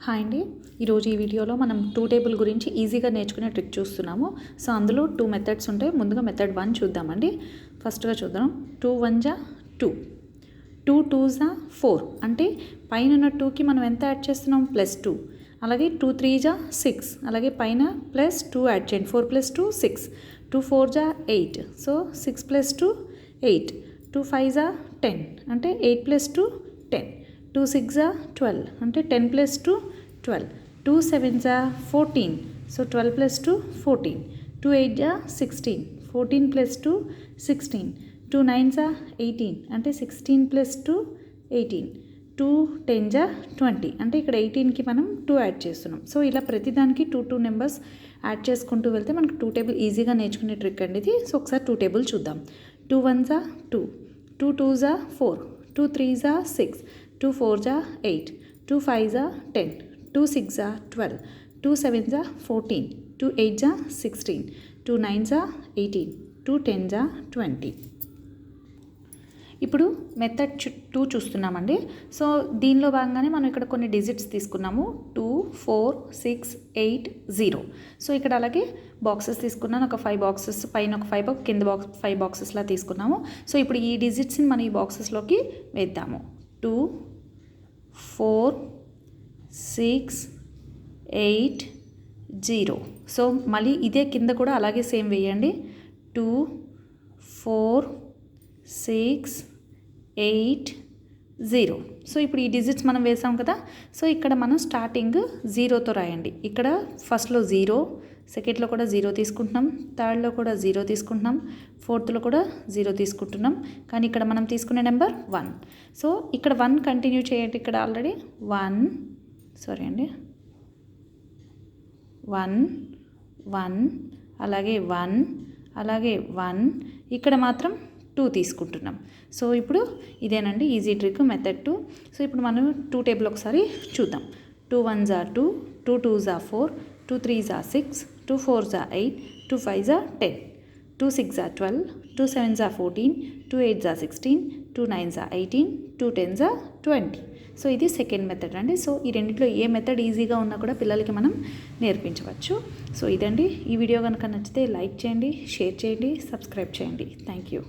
Hi అండి, ఈరోజు ఈ వీడియోలో మనం 2 టేబుల్ గురించి ఈజీగా నేర్చుకునే ట్రిక్ చూస్తున్నాము. సో అందులో 2 మెథడ్స్ ఉంటాయి. ముందుగా మెథడ్ 1 చూద్దామండి. ఫస్ట్గా చూద్దాం. 2 1 జా 2, 2 2 జా 4. అంటే పైన ఉన్న 2కి మనం ఎంత యాడ్ చేస్తున్నాం? +2. అలాగే 2 3 జా 6. అలాగే పైన +2 యాడ్ చేయండి. 4 + 2 6. 2 4 జా 8. సో 6 + 2 8. 2 5 జా 10. అంటే 8 + 2 10. 2 6 జా 12. అంటే 10 + 2 12. 2 7 జా 14. సో 12 + 2 14. 2 8 జా 16. 14 + 2 16. 2 9 జా 18. అంటే 16 + 2 18. 2 10 జా 20. అంటే ఇక్కడ 18కి మనం 2 యాడ్ చేస్తున్నాం. సో ఇలా ప్రతిదానికి 2 నెంబర్స్ యాడ్ చేసుకుంటూ వెళ్తే మనకు 2 టేబుల్ ఈజీగా నేర్చుకునే ట్రిక్ అండి ఇది. సో ఒకసారి 2 టేబుల్ చూద్దాం. 2 1 జా 2. 2 2 జా 4. 2 3 జా 6. 2 4 జా 8. 2 5 జా 10. 2 6 జా 12. 2 7 జా 14. 2 8 జా 16. 2 9 జా 18. 2 10 జా 20. ఇప్పుడు మెథడ్ 2 చూస్తున్నామండి. సో దీనిలో భాగంగానే మనం ఇక్కడ కొన్ని డిజిట్స్ తీసుకున్నాము. 2 4 6 8 0. సో ఇక్కడ అలాగే బాక్సెస్ తీసుకున్నాను. ఒక 5 బాక్సెస్, పైన ఒక 5 బాక్స్, కింద 5 బాక్సెస్లా తీసుకున్నాము. సో ఇప్పుడు ఈ డిజిట్స్ని మనం ఈ బాక్సెస్లోకి వేద్దాము. 2 4 6 8 0. సో మళ్ళీ ఇదే కింద కూడా అలాగే సేమ్ వేయండి. 2 4 6 8 0. సో ఇప్పుడు ఈ డిజిట్స్ మనం వేసాం కదా. సో ఇక్కడ మనం స్టార్టింగ్ 0తో రాయండి. ఇక్కడ ఫస్ట్లో 0, సెకండ్లో కూడా 0 తీసుకుంటున్నాం, థర్డ్లో కూడా 0 తీసుకుంటున్నాం, ఫోర్త్లో కూడా 0 తీసుకుంటున్నాం. కానీ ఇక్కడ మనం తీసుకునే నెంబర్ 1. సో ఇక్కడ 1 కంటిన్యూ చేయండి. ఇక్కడ ఆల్రెడీ 1 అలాగే 1 అలాగే 1. ఇక్కడ మాత్రం 2 తీసుకుంటున్నాం. సో ఇప్పుడు ఇదేనండి ఈజీ ట్రిక్ మెథడ్ 2. సో ఇప్పుడు మనం 2 టేబుల్ ఒకసారి చూద్దాం. 2 1 జా 2. 2 2 జా 4. 2 3 జా 6. 2 4 జా 8. 2 5 జా 10. 2 6 జా 12. 2 7 జా 14. 2 8 జా 16. 2 9 జా 18. 2 10 జా 20. సో ఇది సెకండ్ మెథడ్ అండి. సో ఈ రెండింటిలో ఏ మెథడ్ ఈజీగా ఉన్నా కూడా పిల్లలకి మనం నేర్పించవచ్చు. సో ఇదండి. ఈ వీడియో కనుక నచ్చితే లైక్ చేయండి, షేర్ చేయండి, సబ్స్క్రైబ్ చేయండి. Thank you.